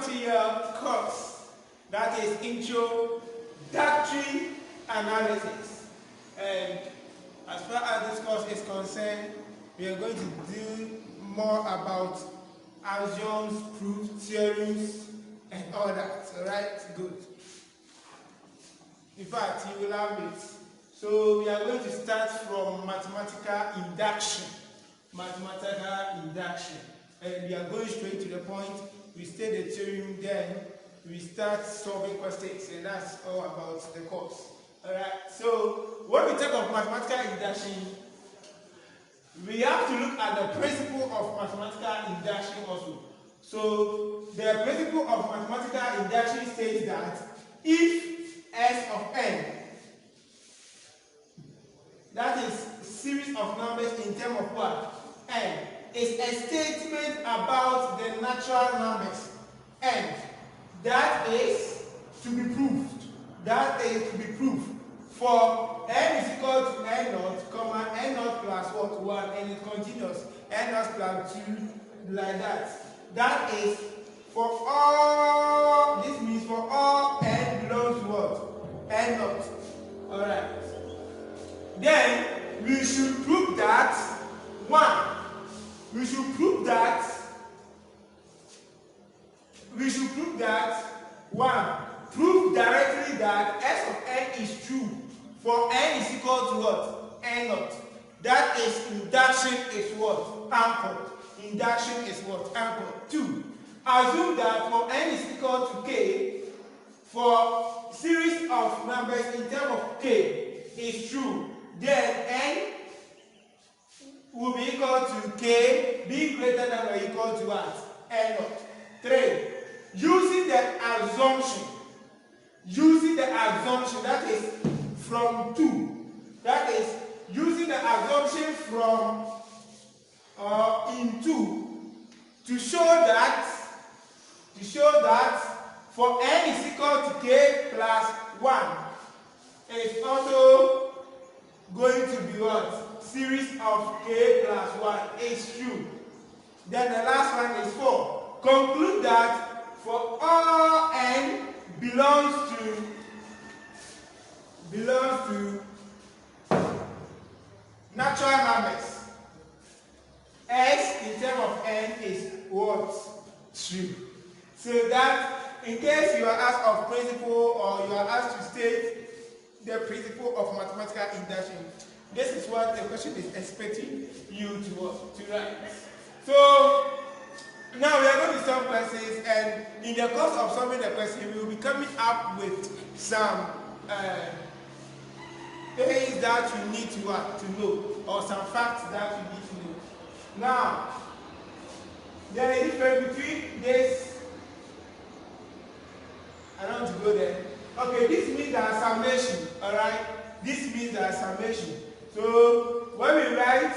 to your course, that is Introductory Analysis. And as far as this course is concerned, we are going to do more about axioms, proofs, theorems, and all that. Alright, good. In fact, you will have it. So we are going to start from Mathematical Induction. Mathematical Induction. And we are going straight to the point. We state the theorem, then we start solving questions, and that's all about the course. Alright, so when we talk of Mathematical Induction, we have to look at the principle of Mathematical Induction also. So the principle of Mathematical Induction states that if S of n, that is series of numbers in terms of what? N, is a statement about the natural numbers, and that is to be proved. That is to be proved for n is equal to n naught, comma n naught plus what? 1, and it continues n naught plus 2, like that. That is for all, this means for all n belongs to what? N naught. Alright. Then we should prove that 1. We should prove that 1. Prove directly that S of n is true for n is equal to what? N naught. That is, induction is what? Anchored. Induction is what? Anchored. 2. Assume that for n is equal to k, for series of numbers in terms of k is true, then n will be equal to k be greater than or equal to what? N naught. 3. Using the assumption that is from 2, that is using the assumption from in 2 to show that for n is equal to k plus 1, it's also going to be what? Series of k plus 1 is true. Then the last one is 4. Conclude that for all n belongs to natural numbers, S in terms of n is what? True. So that in case you are asked of principle, or you are asked to state the principle of mathematical induction, this is what the question is expecting you to write. So now we are going to solve questions, and in the course of solving the question, we will be coming up with some things that you need to know, or some facts that you need to know. Now, there is a difference between this. I don't want to go there. Okay, this means that summation. All right, this means that summation. So when we write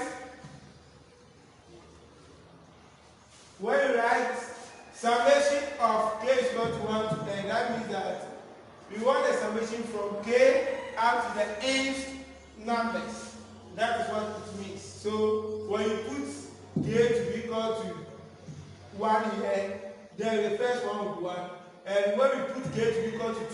summation of k is equal to 1 to n, that means that we want a summation from k up to the nth numbers. That is what it means. So when you put k to be equal to 1 here, then the first one will be 1. And when we put k to be equal to 2,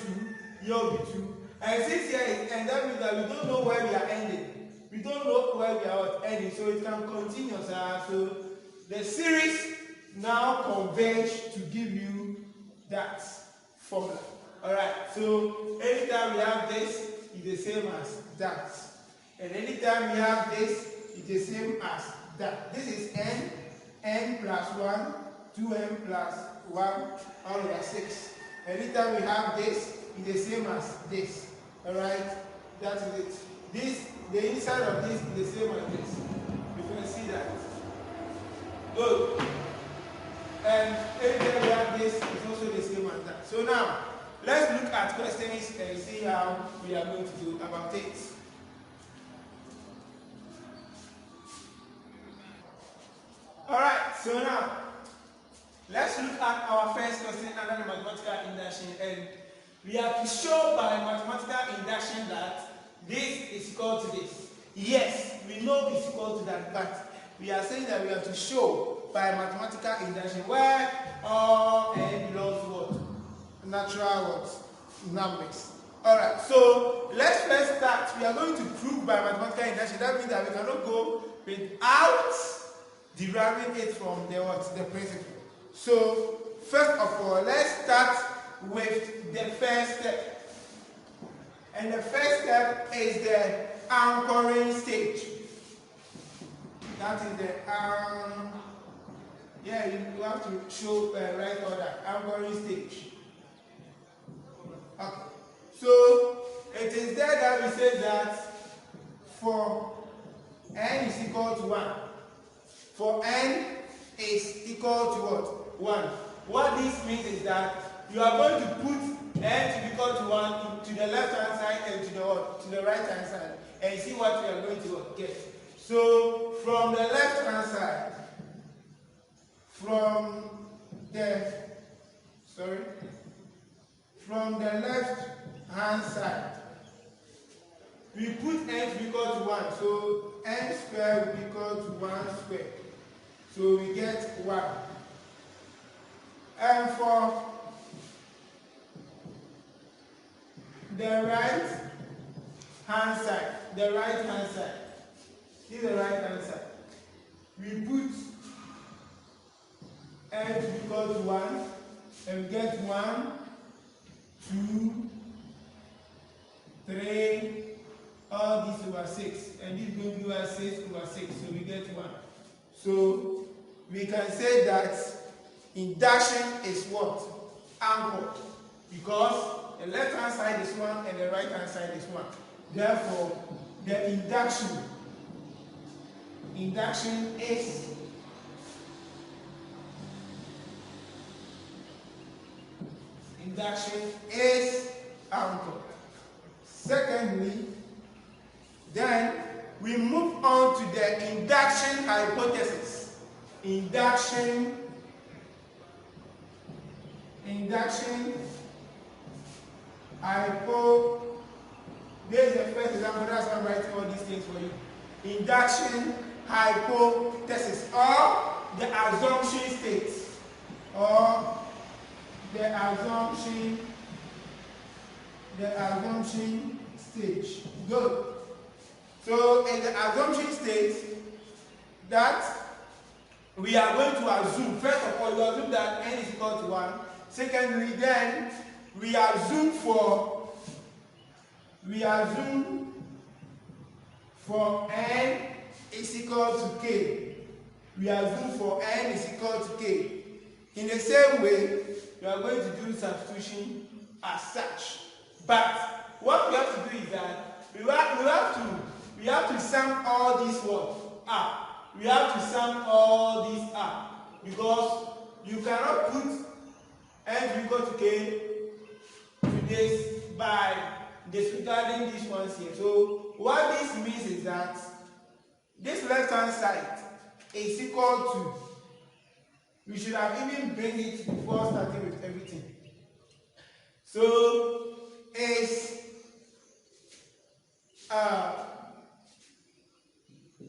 here will be 2. And since here is n, that means that we don't know where we are ending. We don't know where we are ending, so it can continue. So the series now converge to give you that formula. Alright, so anytime we have this, it's the same as that. And anytime we have this, it's the same as that. This is n plus 1, 2n plus 1, all over 6. Anytime we have this, it's the same as this. Alright, that is it. The inside of this is the same as this. You can see that. Good. And anytime we have this, it's also the same as that. So now, let's look at questions and see how we are going to do about it. Alright, so now, let's look at our first question under the mathematical induction. And we have to show by mathematical induction that this is equal to this. Yes, we know it's equal to that, but we are saying that we have to show by mathematical induction where all n belongs to what? Natural what? Numbers. Alright, so let's first start. We are going to prove by mathematical induction. That means that we cannot go without deriving it from the what? The principle. So first of all, let's start with the first step. And the first step is the anchoring stage. That is the you have to show right order, anchoring stage. Okay. So it is there that we say that for n is equal to 1. For n is equal to what? 1. What this means is that you are going to put n to be equal to 1 to the left hand side and to the what? To the right hand side, and see what we are going to get. So from the left hand side, from the left hand side, we put n to be equal to 1. So n squared will be equal to 1 squared. So we get 1. And for the right hand side, this is the right hand side, we put n to be equal to 1, and we get 1, 2, 3, all this over 6, and this is going to be over 6 over 6, so we get 1. So we can say that induction is what? Anchored, because the left hand side is 1 and the right hand side is 1. Therefore, the induction is anchored. Secondly, then we move on to the induction hypothesis. Induction hypothesis. This is the first example. That's why I'm writing all these things for you. Induction hypothesis, or the assumption state, the assumption stage. Good. So in the assumption state, that we are going to assume, first of all, you assume that n is equal to 1. Secondly, then we assume for n is equal to k. We assume for n is equal to k. In the same way, we are going to do substitution as such. But what we have to do is that we have to sum all these words up. We have to sum all these up, because you cannot put n to equal to k to this by disregarding these ones here. So what this means is that this left hand side is equal to, we should have even bring it before starting with everything. So is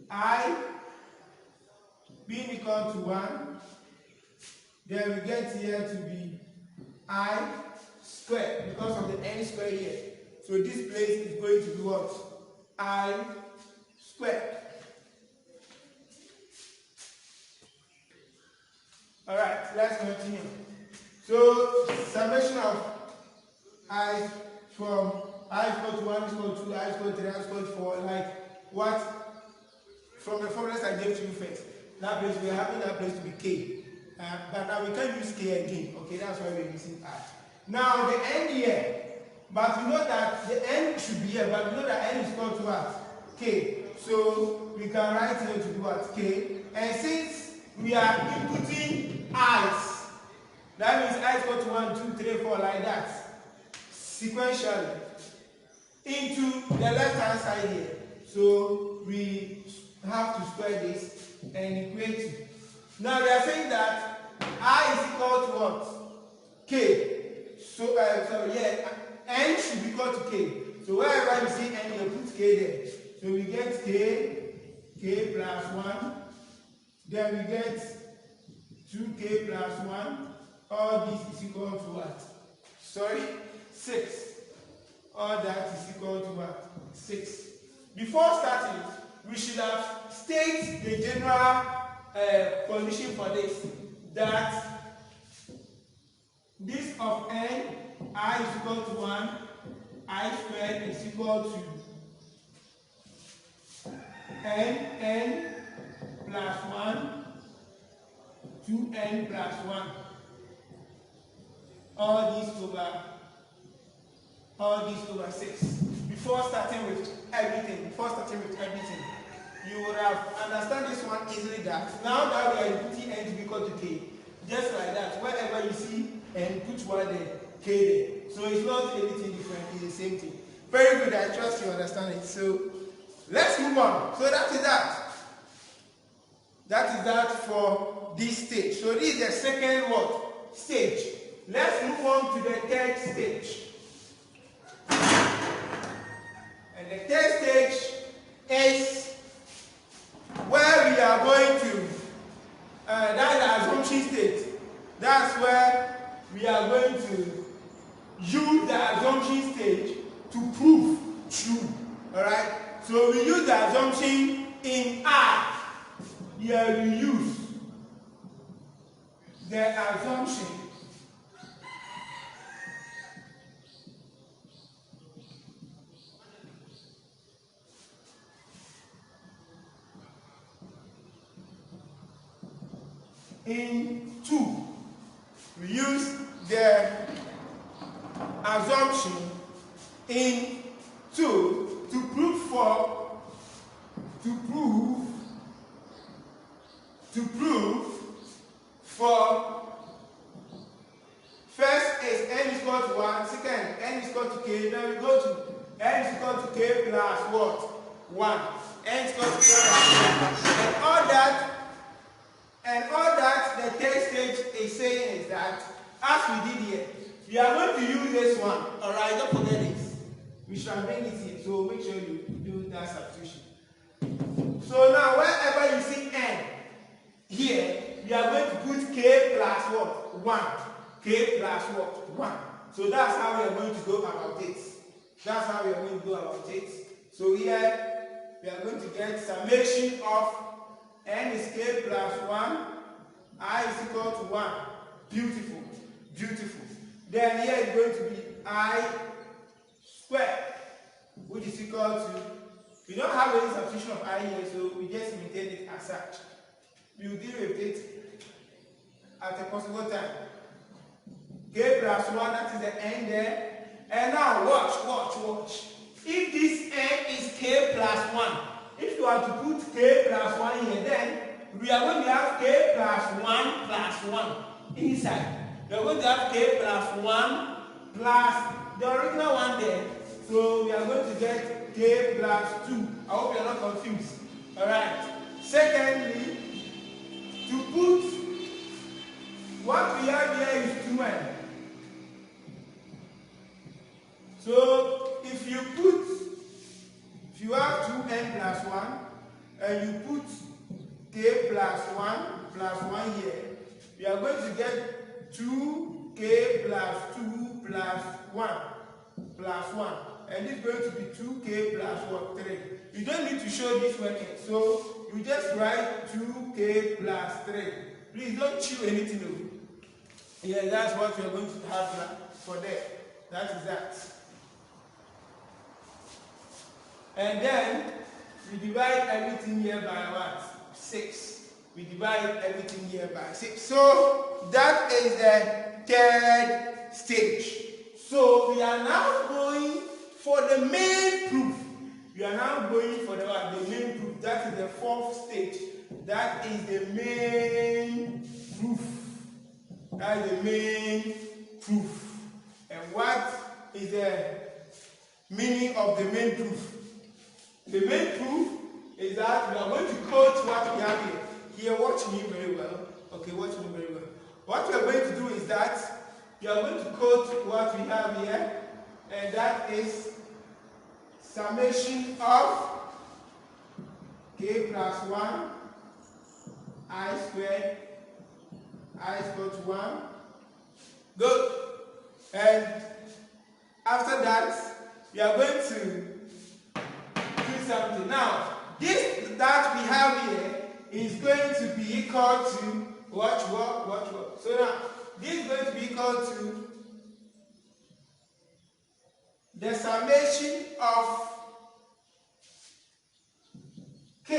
I being equal to 1, then we get here to be I squared because of the n squared here. So this place is going to be what? I squared. Alright, let's continue. So summation of I from I equal to 1 equal to 2, I equal to 3, I equal to 4, like what? From the formulas I gave to you first. That place, we are having that place to be k. But now we can't use k again. Okay, that's why we're using I. Now the n here, but we know that the n should be here, but we know that n is equal to what? K. So we can write here to do what? K. And since we are inputting i's, that means I is equal to 1, 2, 3, 4, like that, sequentially, into the left hand side here. So we have to square this and equate it. Now we are saying that I is equal to what? K. So n should be equal to k. So wherever you see n, you put k there. So we get k plus 1 Then we get 2k plus 1. All this is equal to what? Sorry, 6. All that is equal to what? 6. Before starting, we should have stated the general condition for this. That this of n, I is equal to 1, I squared is equal to n plus 1, 2n plus 1. All this over 6. Before starting with everything, you would have understand this one easily that now that we are putting n to be equal to k, just like that, wherever you see n, put one there, k there. So it's not anything different, it's the same thing. Very good, I trust you understand it. So let's move on. So that is that. That is that for this stage. So this is the second what? Stage. Let's move on to the third stage. And the third stage is where we are going to, that's the assumption state. That's where we are going to use the assumption stage to prove true. Alright? So we use the assumption in R. Here we use the assumption in 2. We use the assumption in 2 to prove for first is n is equal to 1, second n is equal to k, then we go to n is equal to k plus what? 1. N is equal to k plus 1. And all that the third stage is saying is that, as we did here, we are going to use this one. Alright, don't forget this. We shall bring it here, so make sure you do that substitution. So now, wherever you see n here, we are going to put k plus what? 1. K plus what? 1. So that's how we are going to go about it. So here, we are going to get summation of n is k plus 1, I is equal to 1. Beautiful. Then here is going to be I squared, which is equal to, we don't have any substitution of I here, so we just maintain it as such. We will deal with it at a possible time. K plus 1, that is the n there. And now watch. If this n is k plus 1, if you are to put k plus 1 here, then we are going to have k plus 1 inside. We are going to have k plus 1 plus the original one there. So we are going to get k plus 2. I hope you are not confused. Alright. Secondly, to put what we have here is 2n. So if you have 2n plus 1 and you put k plus 1 here, we are going to get 2k plus 2 plus 1 plus 1. And this is going to be 2k plus what? 3. You don't need to show this working. So you just write 2k plus 3. Please don't chew anything over. Yeah, that's what we are going to have for there. That is that. And then we divide everything here by what? 6. We divide everything here by 6. So that is the third stage. So we are now going for the main proof. We are now going for the main proof. That is the fourth stage. That is the main proof. That is the main proof. And what is the meaning of the main proof? The main proof is that we are going to quote what we have here. Here, watch me very well. Okay, watch me very well. What we are going to do is that we are going to quote what we have here, and that is summation of k plus 1 I squared, I is equal to 1. Good. And after that, we are going to do something. Now, this that we have here is going to be equal to watch. So now, this is going to be equal to the summation of k.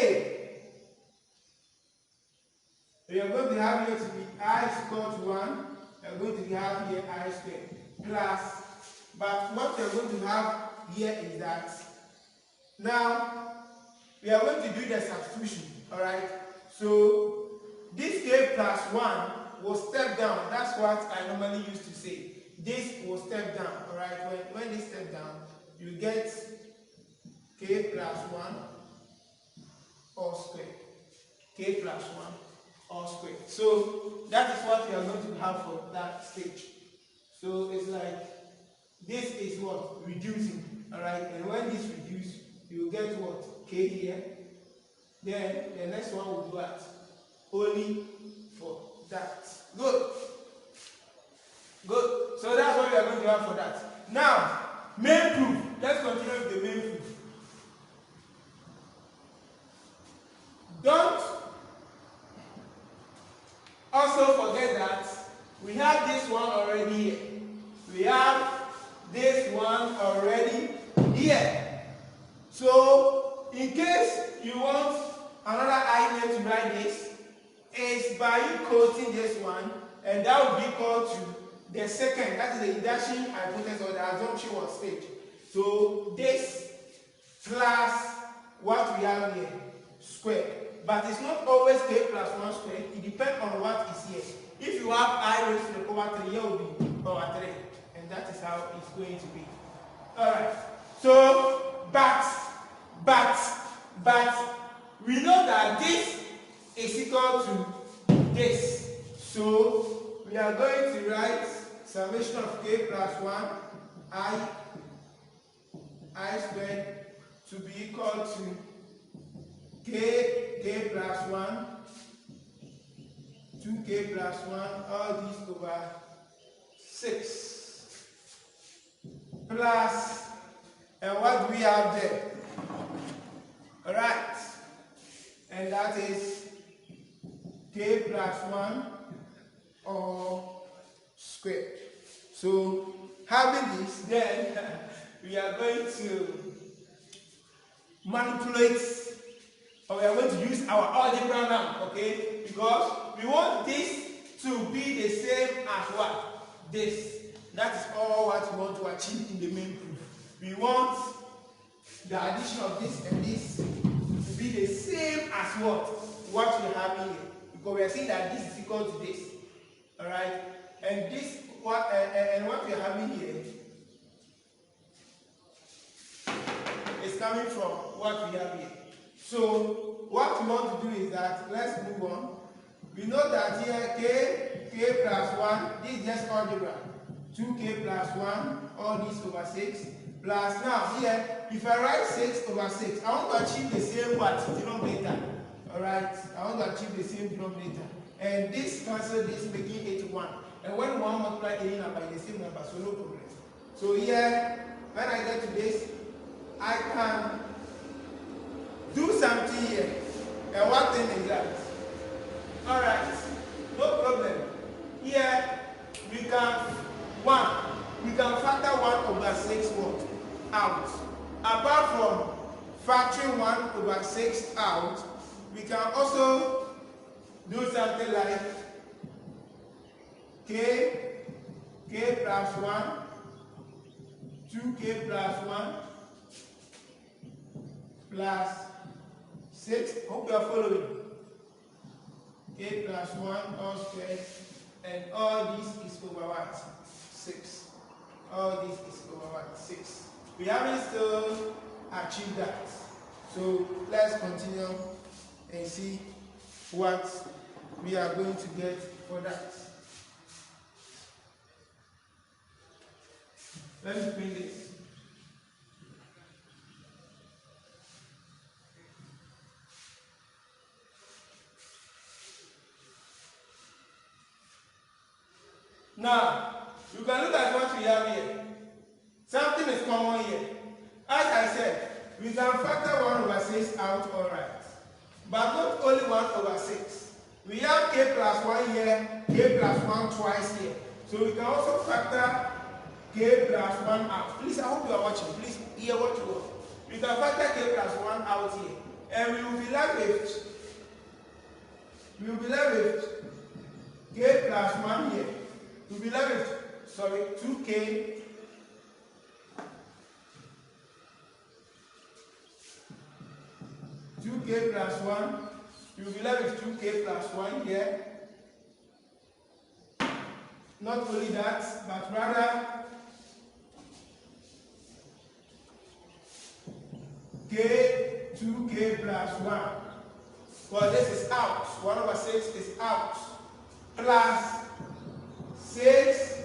We are going to have here to be I is equal to 1. We are going to have here I squared plus. But what we are going to have here is that now we are going to do the substitution. Alright? So this k plus 1 will step down. That's what I normally used to say. This will step down. Alright? When this step down, you get k plus 1 all squared. K plus 1 all squared. So that is what we are going to have for that stage. So it's like this is what? Reducing. Alright? And when this reduces, you get what? K here. Then the next one will be what? Only for that. Good. Good. So that's what we are going to have for that. Now, main proof. Let's continue with the main proof. Don't also forget that we have this one already here. We have this one already here. So, in case you want another item to write this, is by you quoting this one, and that will be equal to the second, that is the induction hypothesis or the assumption or stage. So, this plus what we have here, squared. But it's not always k plus 1 squared. It depends on what is here. If you have I raised to the power 3, here will be power 3. And that is how it's going to be. Alright. So, but, we know that this is equal to this. So, we are going to write summation of k plus 1 I squared to be equal to k plus 1, 2k plus 1, all these over 6. Plus, and what do we have there? Alright. And that is k plus 1 all squared. So, having this, then we are going to manipulate, or we are going to use our algebra now, okay? Because we want this to be the same as what? This. That is all what we want to achieve in the main proof. We want the addition of this and this to be the same as what? What we have here. Because we are saying that this is equal to this. Alright? And this, what we are having here is coming from what we have here. So, what we want to do is that, let's move on. We know that here, k plus 1, this is just algebra. 2k plus 1, all this over 6. Plus, now here, if I write 6 over 6, I want to achieve the same what? Denominator. Alright? I want to achieve the same denominator. And this cancel this, making it 1. And when 1 multiply any number in the same number, so no problem. So here, when I get to this, I can do something here. And what thing is that? Alright, no problem. Here we can factor 1 over 6 what? Out. Apart from factoring 1 over 6 out, we can also do something like k plus 1, 2k plus 1 plus 6. Hope you are following. K plus 1 all squared, and all this is over what? 6. All this is over what? 6. We haven't still achieved that. So let's continue and see what we are going to get for that. Let me bring this. Now, you can look at what we have here. Something is common here. As I said, we can factor 1 over 6 out alright. But not only 1 over 6. We have k plus 1 here, k plus 1 twice here. So we can also factor k plus 1 out. Please, I hope you are watching. Please hear what you want. We can factor k plus 1 out here. And we will be left with k plus 1 here. We will be left with 2k 2k plus 1. You will be left with 2k plus 1 here. Not only that, but rather k 2k plus 1. Well, this is out. 1 over 6 is out. Plus 6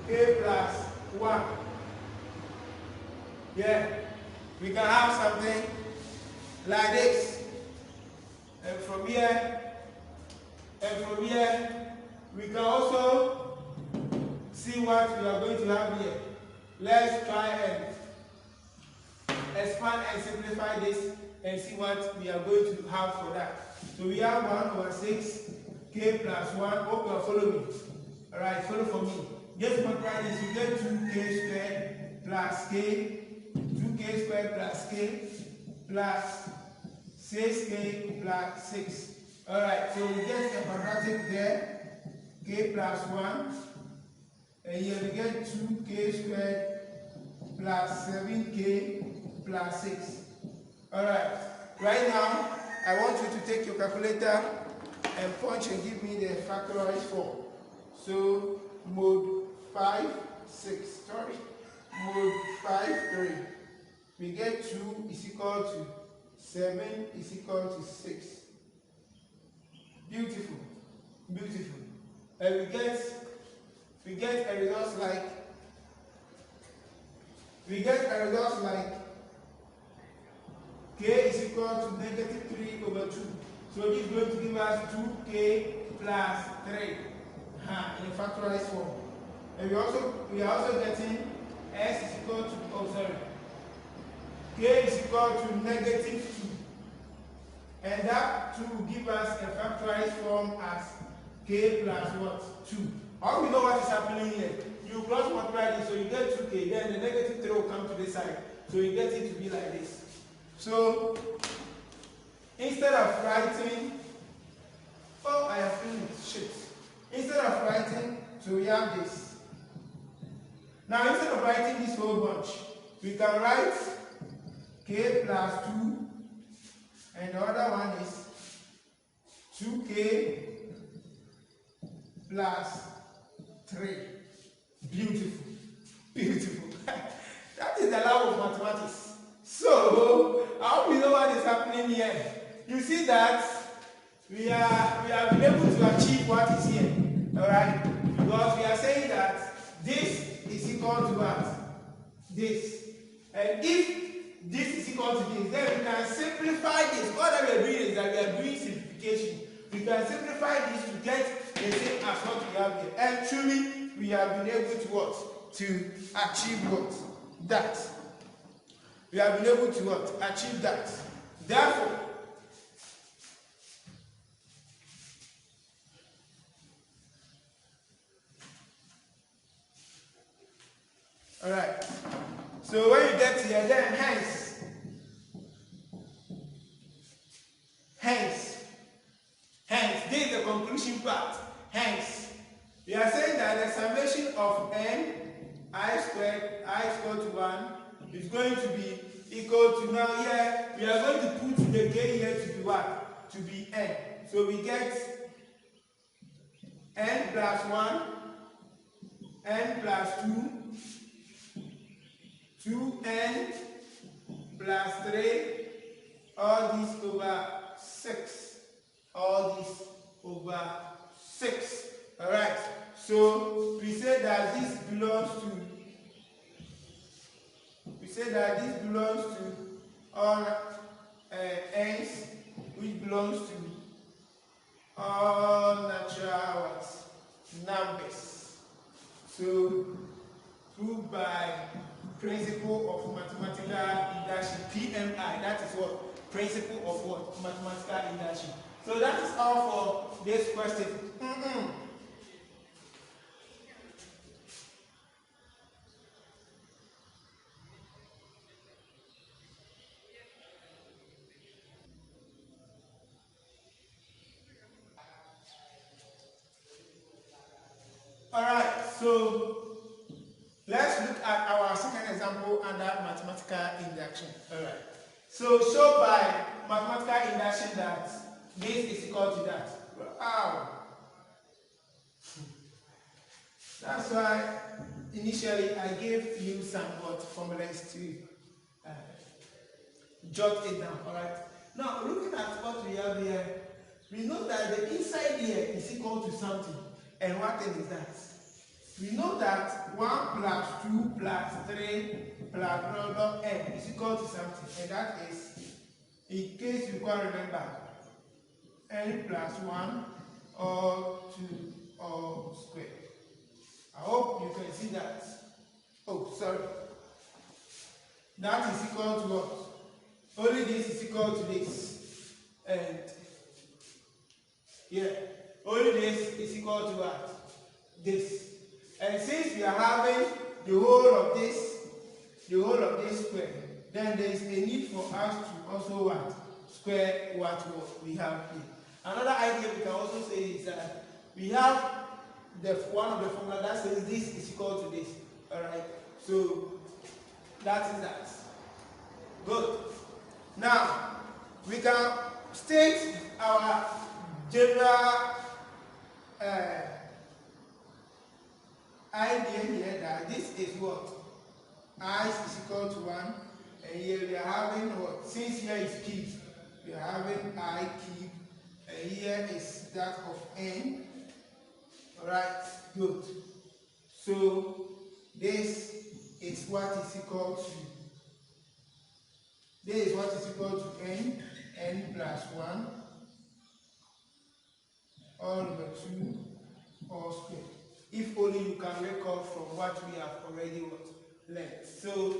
k plus 1. Yeah, we can have something like this. And from here, we can also see what we are going to have here. Let's try and expand and simplify this and see what we are going to have for that. So we have 1 over 6 k plus 1. Hope you are following me. Alright, follow for me. Just multiply this, you get 2k squared plus k, 2k squared plus k plus 6k plus 6. Alright, so we get a quadratic there, k plus 1, and here we get 2k squared plus 7k plus 6. Alright, right now, I want you to take your calculator and punch and give me the factorized form. So, mode 5, 6, sorry, mode 5, 3. We get 2 is equal to 7 is equal to 6. Beautiful, beautiful. And we get a result like k is equal to negative 3 over 2. So this is going to give us 2k plus 3 in factorized form. And we are also getting s is equal to, k is equal to negative 2. And that 2 will give us a factorized form as k plus what? 2. How we know what is happening here? You cross multiply this, so you get 2k, then the negative 3 will come to this side. So you get it to be like this. So instead of writing, I have finished, shit. Instead of writing, so we have this. Now instead of writing this whole bunch, we can write k plus 2, and the other one is 2k plus 3. Beautiful, beautiful. That is the love of mathematics. So, I hope you know what is happening here. You see that we have been able to achieve what is here. Alright? Because we are saying that this is equal to what? This. And if this is equal to this, then we can simplify this. What we are doing is that we are doing simplification. We can simplify this to get the same as what we have here. And truly, we have been able to what? To achieve what? That. We have been able to what? Achieve that. Therefore, alright. So when you get here, then hence, this is the conclusion part. Hence, we are saying that the summation of n I squared to 1 is going to be equal to, now here we are going to put the k here to be what? To be n. So we get n plus 1, n plus 2, 2n plus 3, all this over 6. All this over 6. Alright, so we say that this belongs to all n's, which belongs belongs to all natural numbers. So, proved by principle of mathematical induction, PMI. That is what? Principle of what? Mathematical induction. So that is all for this question. Alright, so let's look at our second example under mathematical induction. Alright. So show by mathematical induction that this is equal to that. Wow. That's why initially I gave you some formulas to jot it down. Alright. Now looking at what we have here, we know that the inside here is equal to something. And what thing is that? We know that 1 plus 2 plus 3 plus blah, n is equal to something. And that is, in case you can't remember, n plus 1 or 2 or square. I hope you can see that. Oh, sorry. That is equal to what? Only this is equal to this. And yeah. Only this is equal to what? This. And since we are having the whole of this square, then there is a need for us to also what? Square what we have here. Another idea we can also say is that we have one of the formula that says this is equal to this. Alright? So that is that. Good. Now we can state our general idea here that this is what? I is equal to 1, and here we are having what? Since here is cubed, we are having I cubed, and here is that of n. Alright, good. So this is what is equal to n plus 1 all over 2 all squared. If only you can recall from what we have already learned. So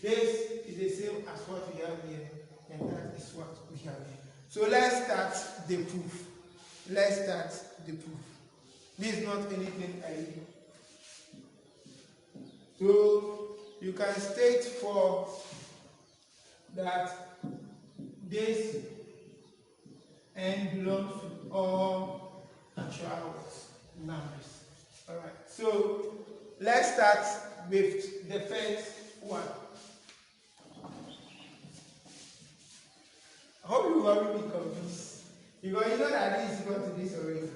this is the same as what we have here, and that is what we have here. So let's start the proof. This is not anything I do. So you can state for that this n belongs to all natural numbers. Alright, so let's start with the first one. I hope you won't be confused. Because you know that this is equal to this already.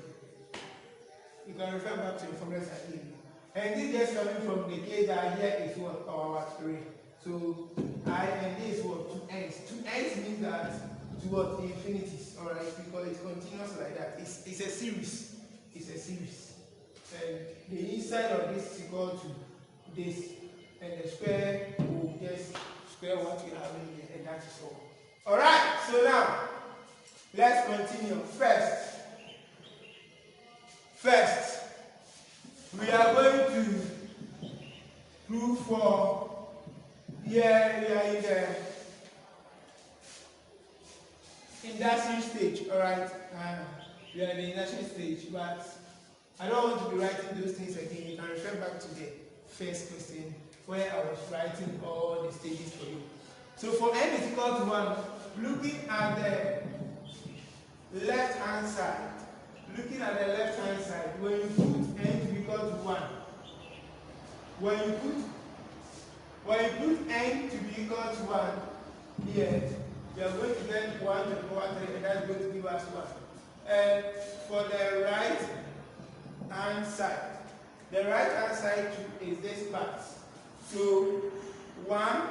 You can refer back to the formulas I gave you. And this just coming from the case that here is what? Our 3. So I and this is what? 2n's. 2n's means that to what? Infinities. Alright, because it's continuous like that. It's a series. And the inside of this is equal to this. And the square will just square what we have in here, and that is all. Alright, so now let's continue. First, we are going to prove for here we are in the induction stage. Alright, we are in the induction stage, but I don't want to be writing those things again. You can refer back to the first question where I was writing all the stages for you. So for n is equal to 1, looking at the left hand side, when you put n to be equal to 1, when you put n to be equal to 1 here, you are going to get 1 to the power 3, and that's going to give us 1. And for the right hand side, is this part. So 1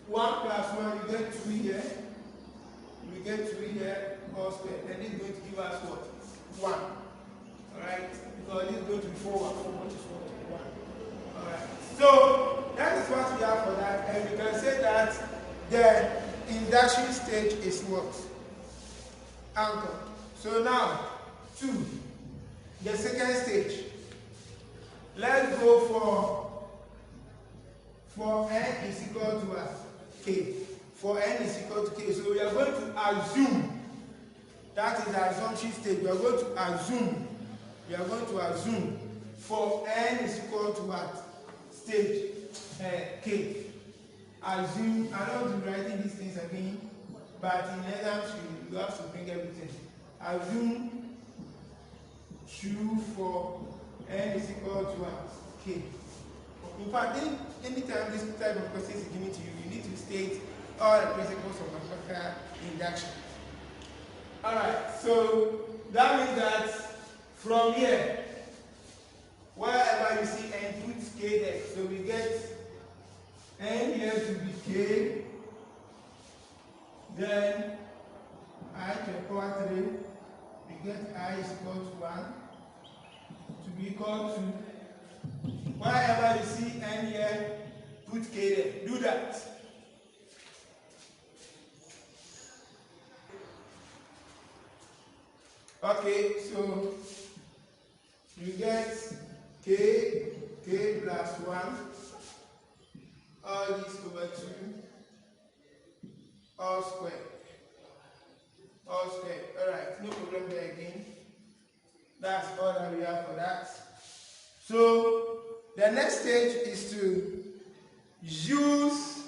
plus 1, we get 2 here. We get 3 here, all squared. And this is going to give us what? 1. Alright? Because this is going to be 4, 1 is 1. Alright. So that is what we have for that. And we can say that the induction stage is what? Anchor. So now, 2, the second stage. Let's go for n is equal to what? K. For n is equal to k. So we are going to assume, that is the assumption stage. We are going to assume for n is equal to what? Stage k. Assume, I don't want to be writing these things again, but in exams you have to bring everything. Assume true for n is equal to what? K. In fact, anytime this type of question is given to you, you need to state all the principles of mathematical induction. Alright, so that means that from here, wherever you see n, put k there. So we get n here to be k, then I to the power 3, we get I is equal to 1, to be equal to, wherever you see n here, put k there. Do that. Okay, so you get k plus 1, all this over 2, all square. Alright, no problem there again. That's all that we have for that. So the next stage is to use,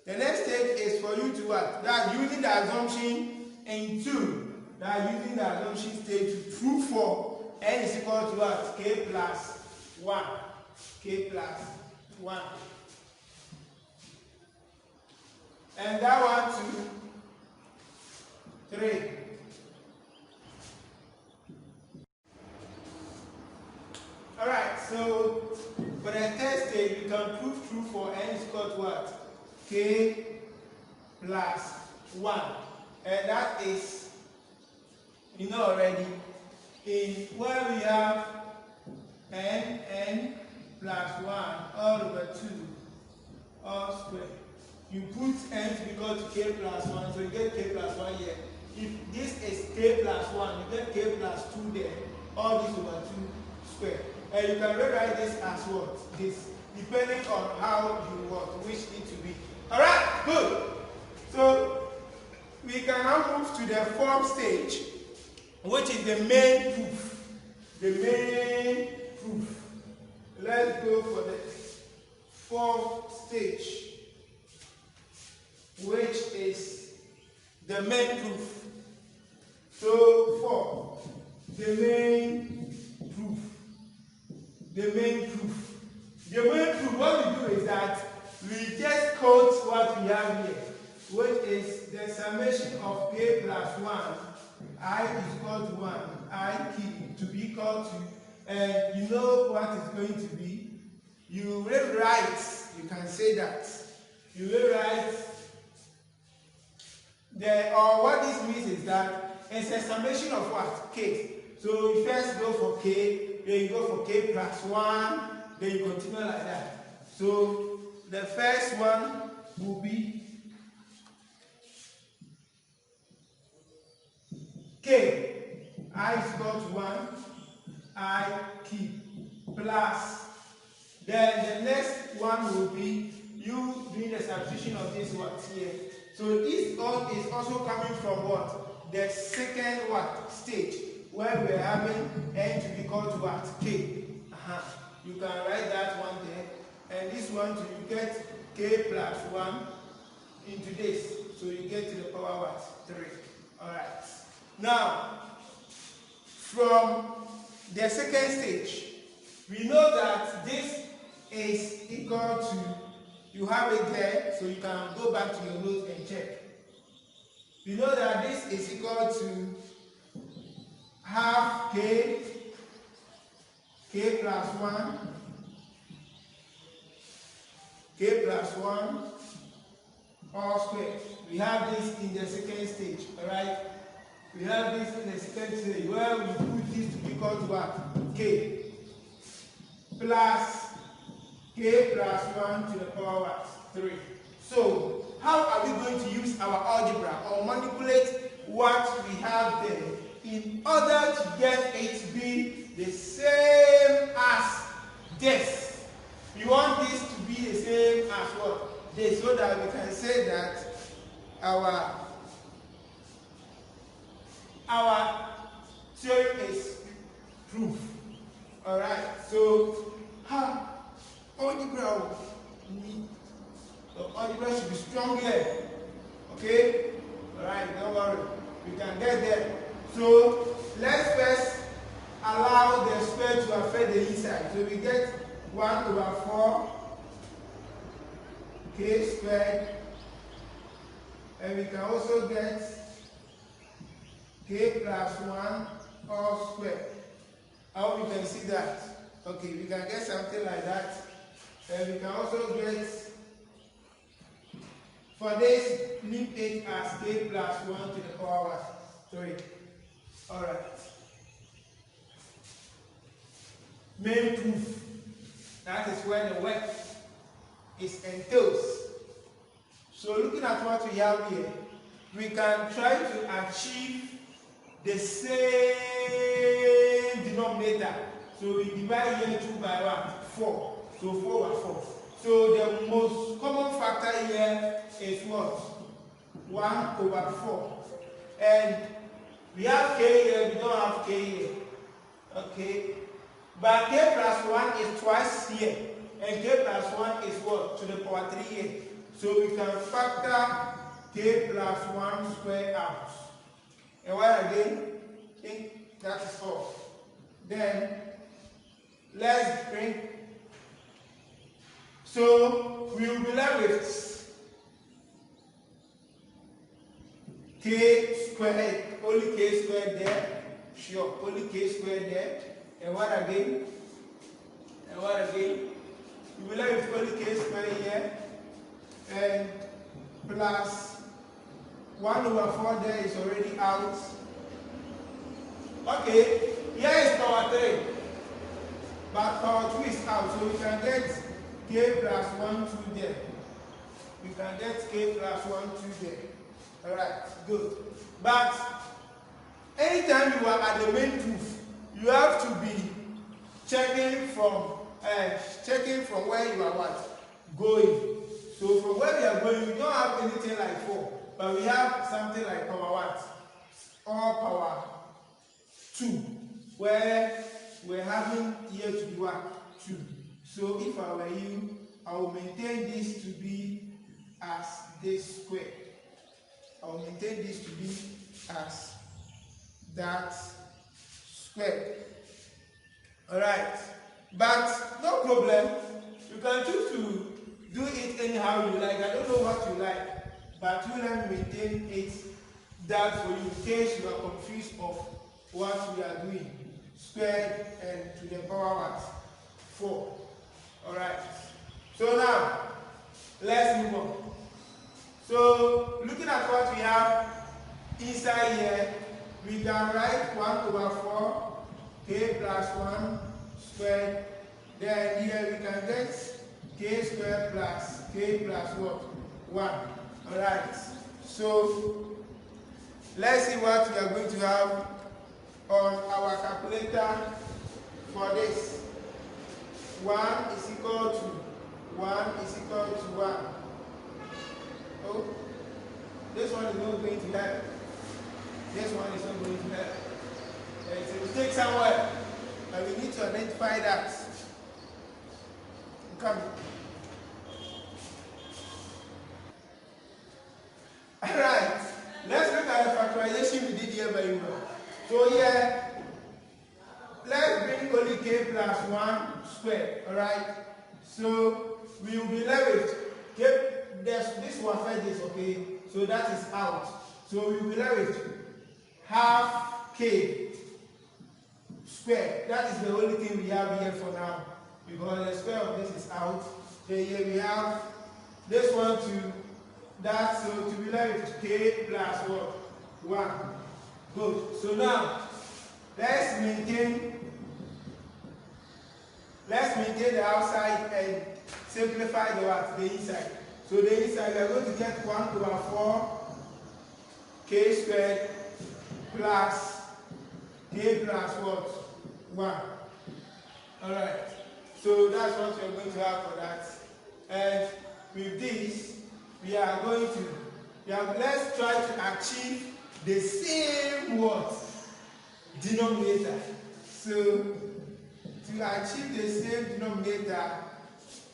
the next stage is for you to what? That using the assumption in 2. That using the assumption stage to prove for n is equal to what? K plus 1. K plus 1. And that 1, 2, 3. Alright, so for the third stage, we can prove true for n is equal to what? K plus 1. And that is, you know already, in where we have n plus 1 all over 2 all square. You put n to be equal to k plus 1, so you get k plus 1 here. If this is k plus 1, you get k plus 2 there, all this over 2 square. And you can rewrite this as what? This, depending on how you wish it to be. Alright, good. So we can now move to the fourth stage, which is the main proof. The main proof. Let's go for the fourth stage, which is the main proof. So 4, the main proof. The main proof. The main proof, what we do is that we just quote what we have here, which is the summation of k plus 1, I is equal to 1, I keep to be equal to, and you know what it's going to be. You will write, you can say that. You will write, or what this means is that it's a summation of what? K. So you first go for k, then you go for k plus 1, then you continue like that. So the first one will be k, I is equal to 1, I keep, plus, then the next one will be you doing the substitution of this what here. So this all is also coming from what? The second what? Stage, where we're having n to be equal to what? K. You can write that one there, and this one too, you get k plus 1 into this, so you get to the power what? 3. Alright. Now, from the second stage, we know that this is equal to, you have it there, so you can go back to your notes and check. We know that this is equal to half k plus 1, k plus 1 all squared. We have this in the second stage, alright? We have this in the second stage where we put this to be equal to what? K plus k plus 1 to the power what? 3. So how are we going to use our algebra or manipulate what we have there in order to get it to be the same as this? We want this to be the same as what? This, so that we can say that our theory is proof. Alright, so algebra should be strong here. Okay? Alright, don't worry. We can get there. So let's first allow the square to affect the inside. So we get 1 over 4 k squared, and we can also get k plus 1 all squared. I hope you can see that. Okay, we can get something like that. And we can also get, for this, leave it as k plus 1 to the power 3. Alright. Main proof. That is where the work is entails. So looking at what we have here, we can try to achieve the same denominator. So we divide here 2 by 1, 4. So 4 over 4. So the most common factor here is what? 1 over 4. And we have k here, we don't have k here. Okay. But k plus 1 is twice here. And k plus 1 is what? To the power 3 here. So we can factor k plus 1 square out. And what again? I think that is all. Then let's bring. So we will be left with k squared, only k squared there. Sure, only k squared there. And what again? And what again? We will left with only k squared here. And plus 1 over 4 there is already out. Okay, here is power 3. But power 2 is out, so we can get k plus 1, 2 there. We can get k plus 1, 2 there. Alright, good. But anytime you are at the main proof, you have to be checking from where you are what? Going. So from where we are going, we don't have anything like 4, but we have something like power what? Or power 2, where we're having here to be what? 2. So if I were you, I will maintain this to be as this square. I will maintain this to be as that square. Alright. But no problem. You can choose to do it anyhow you like. I don't know what you like. But you let me maintain it that for you in case you are confused of what we are doing. Squared and to the power what? 4. Alright. So now, let's move on. So, looking at what we have inside here, we can write 1 over 4 k plus 1 squared. Then here we can get k squared plus k plus what? 1. Alright. So, let's see what we are going to have on our calculator for this. 1 is equal to 1 is equal to 1. Oh, this one is not going to help. This one is not going to help. It's a mistake somewhere, and we need to identify that. Come. Alright, let's look at the factorization we did here very well. So here, let's bring only k plus 1 squared. Alright, so we will be left with k. This will affect this, okay? So that is out. So we will be left with half k squared. That is the only thing we have here for now, because the square of this is out. Then here we have this one to that, so to be left with k plus what? 1. Good. So now let's maintain the outside and simplify the what? The inside. So the inside we are going to get 1 over 4 k squared plus k plus what? 1. Alright. So that's what we are going to have for that. And with this, we are going to, let's try to achieve the same what? Denominator. So to achieve the same denominator,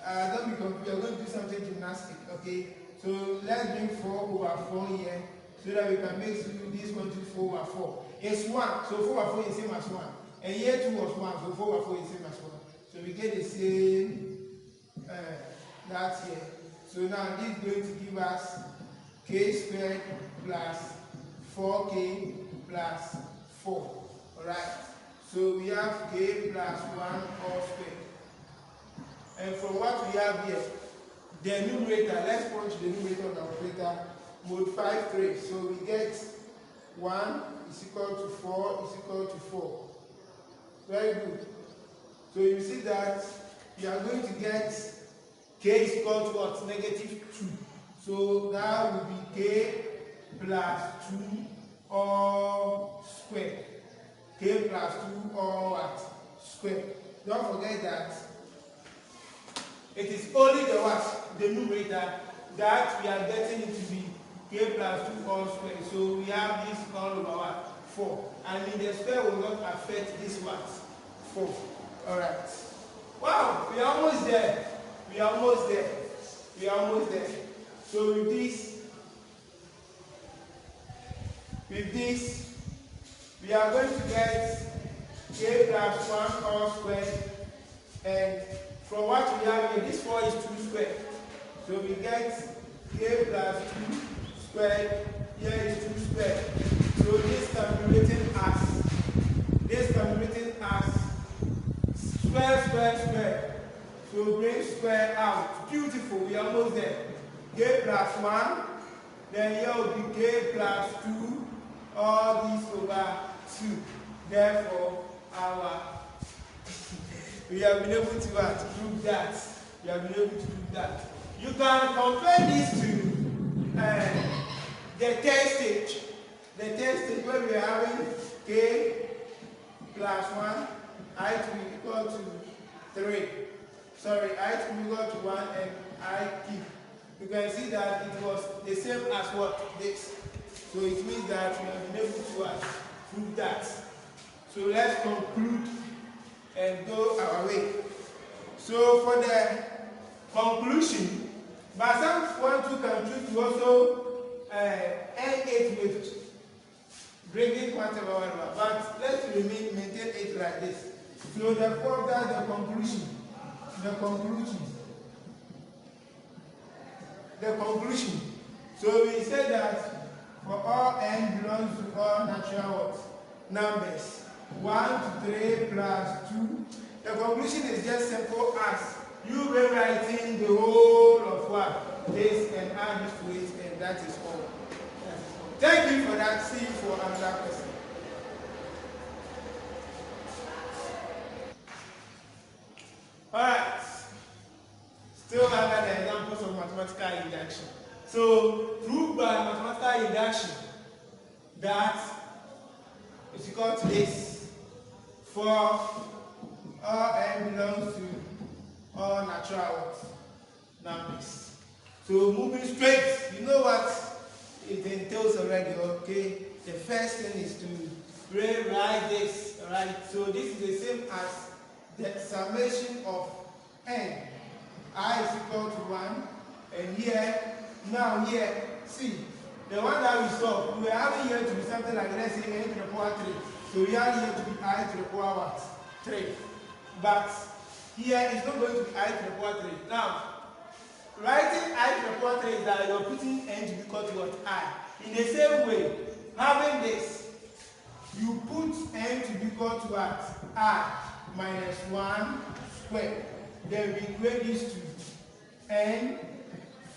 don't be confused, we are going to do something gymnastic, okay? So let's bring 4 over 4 here, so that we can make this one to 4 over 4. It's 1, so 4 over 4 is the same as 1. And here 2 was 1, so 4 over 4 is the same as 1. So we get the same, that here. So now this is going to give us k squared plus 4k plus 4. Alright, so we have k plus 1 all squared. And from what we have here, the numerator, let's punch the numerator of the operator, multiply 3. So we get 1 is equal to 4 is equal to 4. Very good. So you see that you are going to get k is equal to what? Negative 2. So that will be k plus 2 all squared. K plus 2 all what? Squared. Don't forget that it is only the what? The numerator that we are getting it to be k plus 2 all squared. So we have this all over what? 4. And in the square will not affect this what? 4. Alright. Wow, we are almost there. We are almost there. We are almost there. So with this, we are going to get k plus 1 all squared. And from what we have here, this 4 is 2 squared. So we get k plus 2 squared. Here is 2 squared. So this can be written as square. So bring square out. Beautiful. We are almost there. K plus 1. Then here will be k plus 2. All this over 2. Therefore, we have been able to prove that. We have been able to prove that. You can compare this to the third stage. The third stage where we are having k plus 1, I to be equal to 3. Sorry, I to be equal to 1 and I keep. You can see that it was the same as what? This. So it means that we have been able to prove that. So let's conclude and go our way. So for the conclusion, but some want to conclude to also end it with bringing whatever, but let's maintain it like this. So therefore that's the conclusion. The conclusion. So we say that for all n belongs to all natural numbers. 1 to 3 plus 2. The conclusion is just simple as you rewriting the whole of what? This and add this to it, and that is all. Thank you for that. See you for another person. Alright. Still under the examples of mathematical induction. So, prove by mathematical induction that is equal to this. For all n belongs to all natural numbers. So moving straight, you know what it entails already, okay? The first thing is to rewrite this, alright? So this is the same as the summation of n. I is equal to 1, and here, now here, see, the one that we saw, we were having here to be something like, let's say, n to the power 3. So we are here to be I to the power what? 3. But here it's not going to be I to the power 3. Now, writing I to the power 3 is that you're putting n to be equal to what? I. In the same way, having this, you put n to be equal to what? I minus 1 squared. Then we equate this to n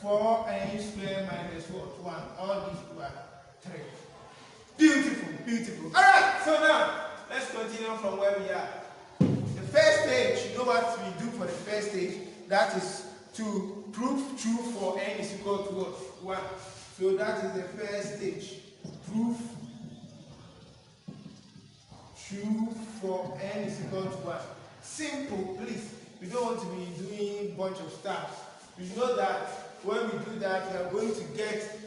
4n squared minus what? 1. All these to what? 3. Beautiful, beautiful. Alright, so now let's continue from where we are. The first stage, you know what we do for the first stage? That is to prove true for n is equal to what? 1. So that is the first stage. Prove true for n is equal to 1. Simple, please. We don't want to be doing a bunch of stuff. You know that when we do that, we are going to get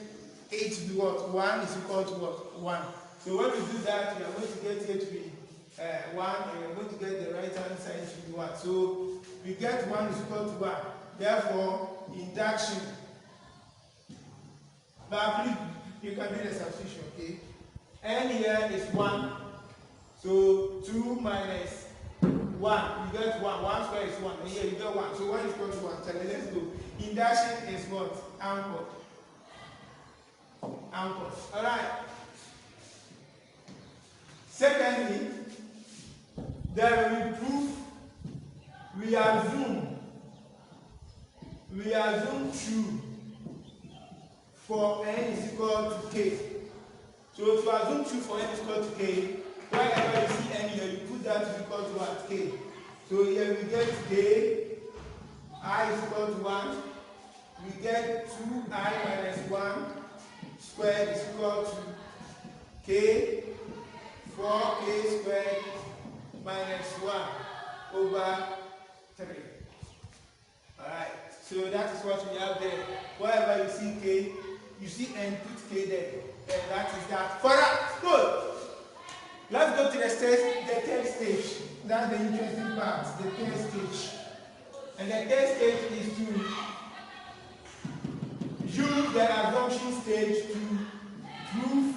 a to be what? 1 is equal to what? 1. So when we do that, we are going to get a to be 1, and we are going to get the right hand side to be 1. So we get 1 is equal to 1. Therefore, induction. But please, you can do the substitution, okay? N here is 1. So 2 minus 1, you get 1. 1 square is 1. And here you get 1. So 1 is equal to 1. So let's go. Induction is what? Anchored. Anchored. Alright. Secondly, then we prove, we assume true for n is equal to k. So if you assume true for n is equal to k, wherever you see n here, you put that to equal to what? K. So here we get k, I is equal to 1. We get 2i minus 1 squared is equal to k, 4k squared minus 1 over 3. Alright, so that is what we have there. Wherever you see k, you see n, put k there. And that is that. For that, good. Let's go to the third stage. That's the interesting part, the third stage. And the third stage is to use the assumption stage to prove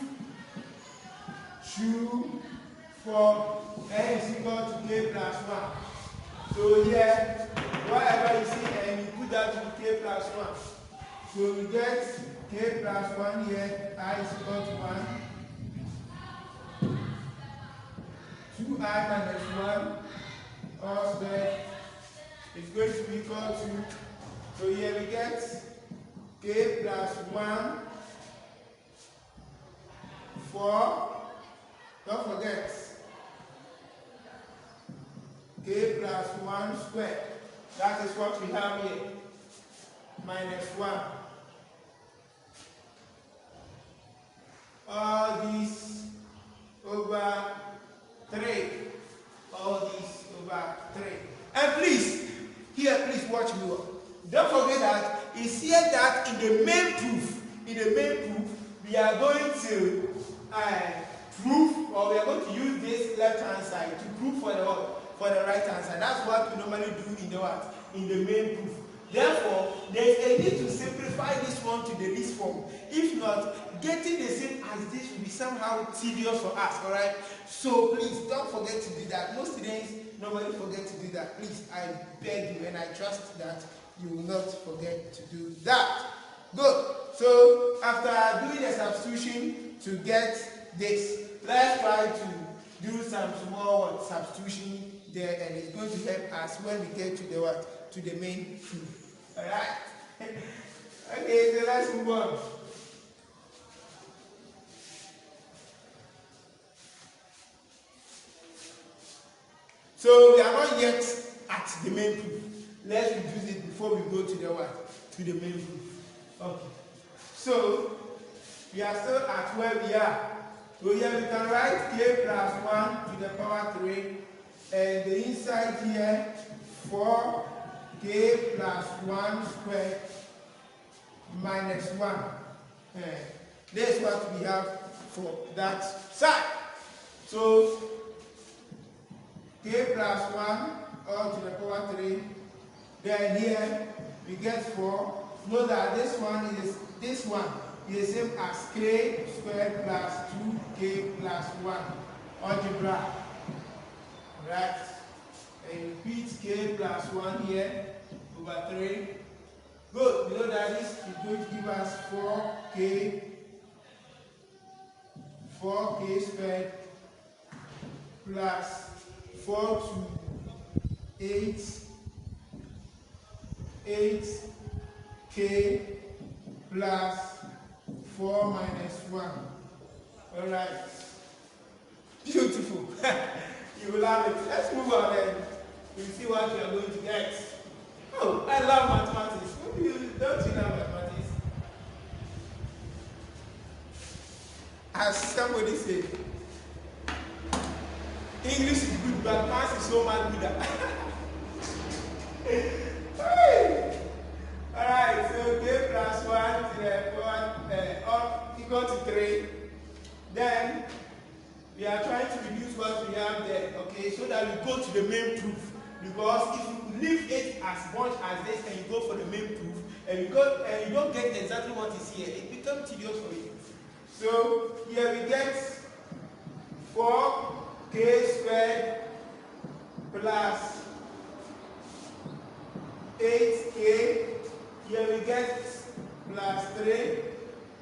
true for n is equal to k plus 1. So here, wherever you see n, you put that to k plus 1. So we get k plus 1 here, I is equal to 1. 2i minus 1 all squared is going to be equal to, so here we get k plus 1 4, don't forget, k plus 1 squared, that is what we have here, minus 1. All these over 3. All these over 3. And please, here, please watch me well. Don't forget that it's here that in the main proof, we are going to prove, or we are going to use this left hand side to prove for the what? For the right hand side. That's what we normally do in the what? In the main proof. Therefore, there is a need to simplify this one to the least form. If not, getting the same as this will be somehow tedious for us, alright? So please don't forget to do that. Most students normally forget to do that. Please, I beg you, and I trust that you will not forget to do that. Good. So after doing the substitution to get this, let's try to do some small substitution there, and it's going to help us when we get to the what? To the main proof. Alright? Okay, so let's move on. So we are not yet at the main proof. Let's reduce it before we go to the what? To the main proof. Okay. So we are still at where we are. So here we can write k plus 1 to the power 3, and the inside here 4k plus 1 squared minus 1. This is what we have for that side. So k plus 1 all to the power 3. Then here we get 4. Know that this one is the same as k squared plus 2k plus 1 algebra. Right? And repeat k plus 1 here over 3. Good. We know that this is going to give us 4k squared plus 4 to 8k plus 4 minus 1. Alright. Beautiful. You will love it. Let's move on then. We'll see what we are going to get. Oh, I love mathematics. Don't you know mathematics? As somebody said, English is good, but maths is so much good. Hey! Alright, so k plus 1 to the power equal to 3. Then we are trying to reduce what we have there, okay, so that we go to the main proof. Because if you leave it as much as this and you go for the main proof and you don't get exactly what is here, it becomes tedious for you. So here we get 4k squared plus 8k. Here we get plus 3.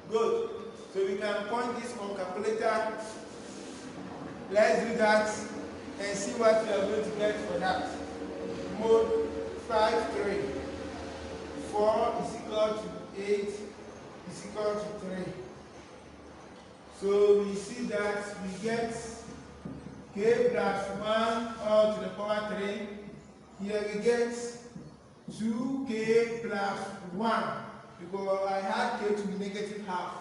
Good. So we can point this on calculator. Let's do that and see what we are going to get for that. Mode 5, 3. 4 is equal to 8 is equal to 3. So we see that we get k plus 1 all to the power 3. Here we get 2k plus 1 because I had k to be negative half.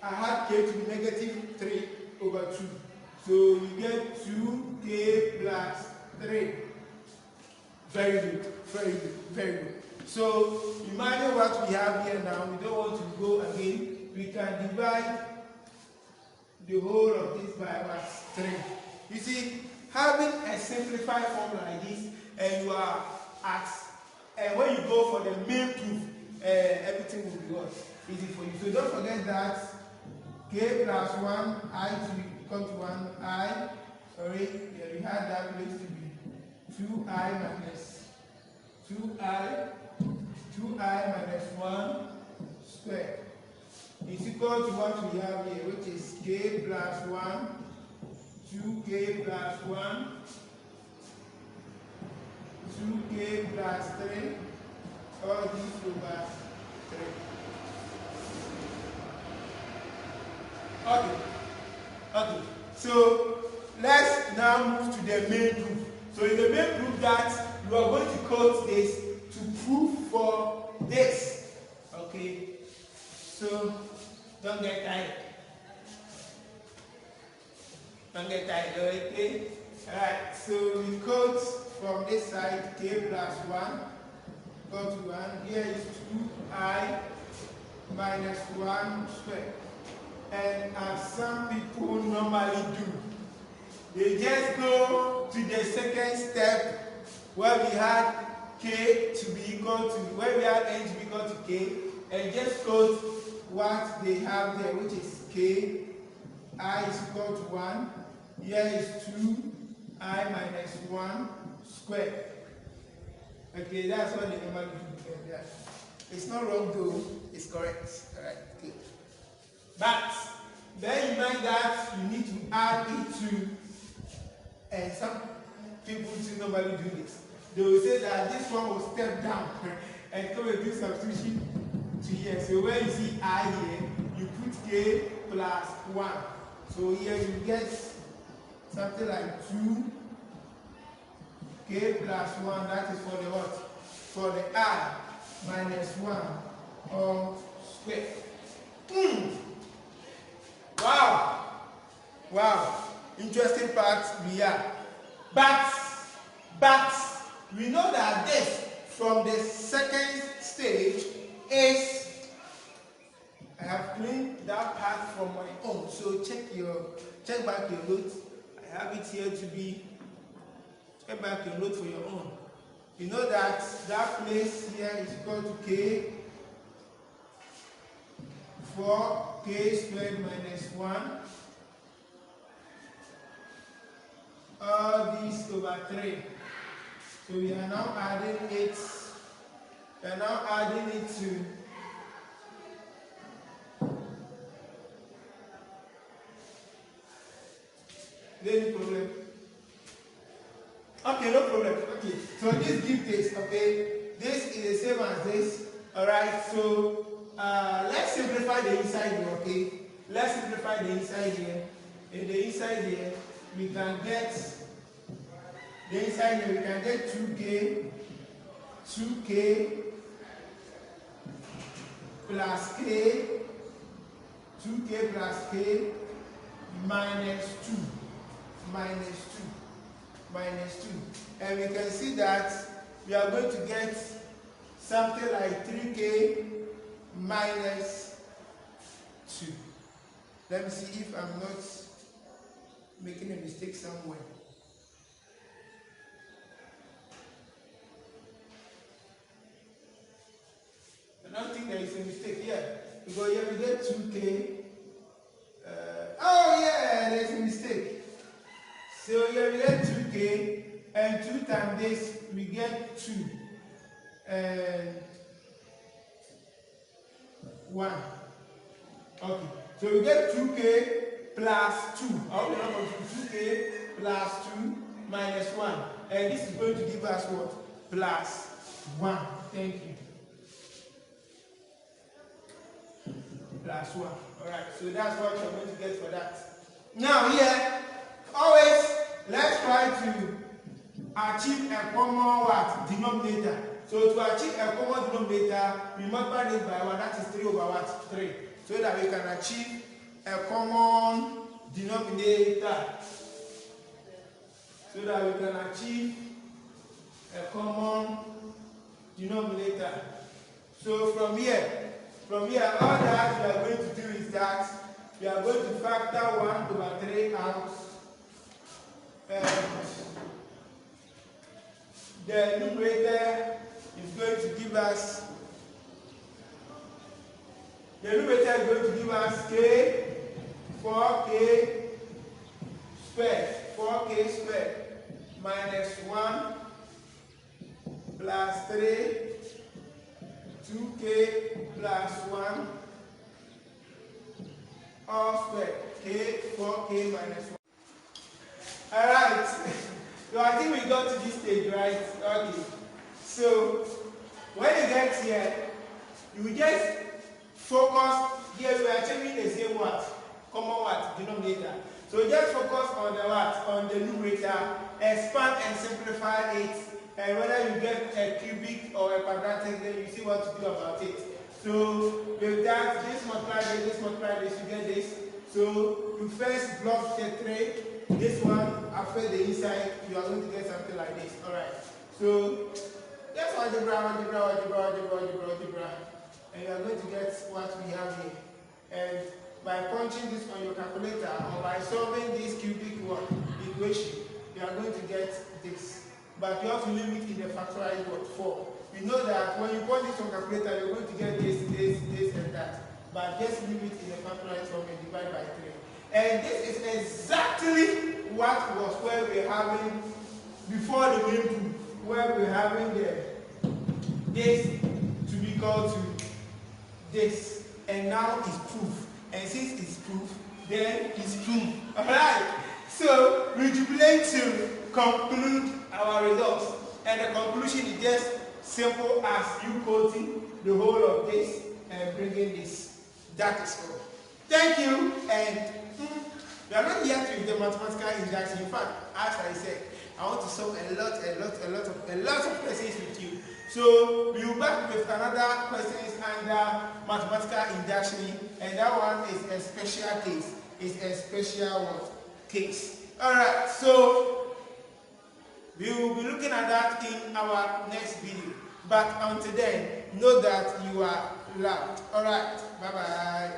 I had k to be negative 3 over 2. So we get 2k plus 3. Very good, very good, very good. So imagine what we have here now. We don't want to go again. We can divide the whole of this by what? 3. You see, having a simplified form like this, and you are at, and when you go for the main proof, everything will be what? Easy for you. So don't forget that k plus 1 I to become to 1 I. Sorry, yeah, we had that place to be 2i minus 2i minus 1 squared is equal to what we have here, which is k plus 1, 2k plus 1, 2k plus 3, all this over 3. Okay. So let's now move to the main proof. So in the main proof that you are going to quote this to prove for this. Okay. So don't get tired. Don't get tired, okay? Alright, so we quote from this side k plus 1 equal to 1. Here is 2i minus 1 squared. And as some people normally do, they just go to the second step where we had k to be equal to, where we had n to be equal to k, and just quote what they have there, which is k, I is equal to 1. Here is 2i minus 1 squared. Okay, that's what they normally do. Yeah. It's not wrong though, it's correct. Alright, good. But bear in mind that you need to add it to, and some people do normally do this. They will say that this one will step down and come and do substitution to here. So when you see I here, you put k plus 1. So here you get something like 2k plus 1. That is for the what? For the I minus 1 all squared. Wow, interesting part we are. But we know that this from the second stage is, I have cleaned that part from my own. So check back your notes. I have it here to be, check back your note for your own. You know that place here is equal to k for k squared minus 1. All these over 3. So we are now adding it. We are now adding it to any problem. Okay, no problem. Okay, so this gives this. Okay, this is the same as this. All right. So let's simplify the inside here. Okay, let's simplify the inside here. In the inside here, we can get Then inside here we can get 2k plus k, 2k plus k minus 2, and we can see that we are going to get something like 3k minus 2. Let me see if I'm not making a mistake somewhere. I don't think there is a mistake here, because here we get 2k. Oh yeah, there's a mistake. So here we get 2k, and 2 times this we get 2 and 1. Okay, so we get 2k plus 2. I hope you're not confused. 2k plus 2 minus 1, and this is going to give us what? Plus 1. Thank you. Plus 1. Alright, so that's what you're going to get for that. Now here, always let's try to achieve a common what? Denominator. So to achieve a common denominator, we multiply this by 1, that is 3 over what? 3. So that we can achieve a common denominator. So that we can achieve a common denominator. So from here, all that we are going to do is that we are going to factor 1 over 3 out, and the numerator is going to give us, k, 4k squared minus 1 plus 3, 2k plus 1 all squared, k, 4k minus 1. Alright, so I think we got to this stage, right? Okay, so when you get here, you will just focus. Here we are achieving the same what? Common what? Denominator. So just focus on the what? On the numerator, expand and simplify it, and whether you get a cubic or a quadratic, then you see what to do about it. So with that, this multiply this, you get this. So you first block the 3, this one, after the inside, you are going to get something like this. Alright. So that's algebra, and you are going to get what we have here. And by punching this on your calculator or by solving this cubic equation, you are going to get this. But you have to leave it in the factorized word 4. You know that when you put this on calculator, you're going to get this, and that. But just leave it in the factorized form and divide by 3. And this is exactly what was where we're having before the main proof, where we're having this to be equal to this. And now it's proof. And since it's proof, then it's proof. Alright? So we jubilate to conclude our results. And the conclusion is just simple as you quoting the whole of this and bringing this. That is all. Thank you. And we are not yet with the mathematical induction. In fact, as I said, I want to solve a lot of questions with you. So we will back with another questions under mathematical induction, and that one is a special case. It's a special case. Alright, so we will be looking at that in our next video. But until then, know that you are loved. Alright, bye bye.